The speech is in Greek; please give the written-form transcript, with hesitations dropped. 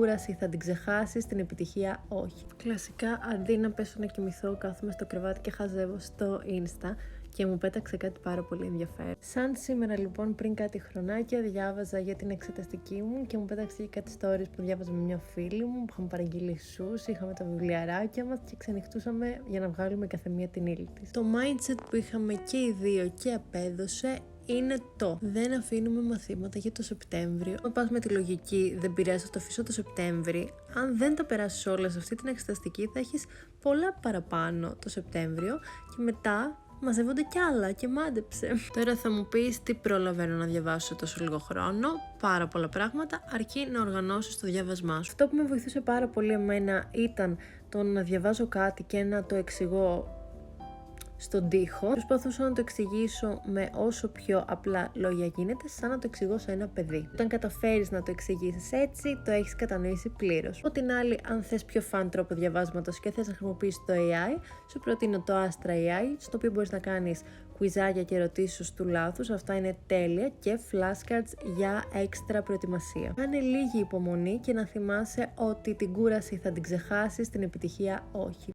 κούραση θα την ξεχάσεις, την επιτυχία όχι. Κλασικά, αντί να πέσω να κοιμηθώ, κάθομαι στο κρεβάτι και χαζεύω στο Insta και μου πέταξε κάτι πάρα πολύ ενδιαφέρον. Σαν σήμερα λοιπόν, πριν κάτι χρονάκια, διάβαζα για την εξεταστική μου και μου πέταξε κάτι stories που διάβαζα με μια φίλη μου που είχαμε παραγγείλει σους, είχαμε τα βιβλιαράκια μας και ξενυχτούσαμε για να βγάλουμε καθεμία την ύλη της. Το mindset που είχαμε και οι δύο και απέδωσε είναι το δεν αφήνουμε μαθήματα για το Σεπτέμβριο. Αν πας με τη λογική δεν πειράζει, θα το αφήσω το Σεπτέμβριο. Αν δεν τα περάσεις όλα σε αυτή την εξεταστική, θα έχεις πολλά παραπάνω το Σεπτέμβριο και μετά μαζεύονται κι άλλα και μάντεψε. Τώρα θα μου πεις τι προλαβαίνω να διαβάσω τόσο λίγο χρόνο. Πάρα πολλά πράγματα, αρκεί να οργανώσεις το διάβασμά σου. Αυτό που με βοηθούσε πάρα πολύ εμένα ήταν το να διαβάζω κάτι και να το εξηγώ στον τοίχο. Προσπαθούσα να το εξηγήσω με όσο πιο απλά λόγια γίνεται, σαν να το εξηγώ σε ένα παιδί. Όταν καταφέρεις να το εξηγήσεις έτσι, το έχεις κατανοήσει πλήρως. Από την άλλη, αν θες πιο φαν τρόπο διαβάσματος και θες να χρησιμοποιήσεις το AI, σου προτείνω το Astra AI, στο οποίο μπορείς να κάνεις κουιζάκια και ερωτήσεις του λάθους. Αυτά είναι τέλεια, και flashcards για έξτρα προετοιμασία. Κάνε λίγη υπομονή και να θυμάσαι ότι την κούραση θα την ξεχάσεις, την επιτυχία όχι.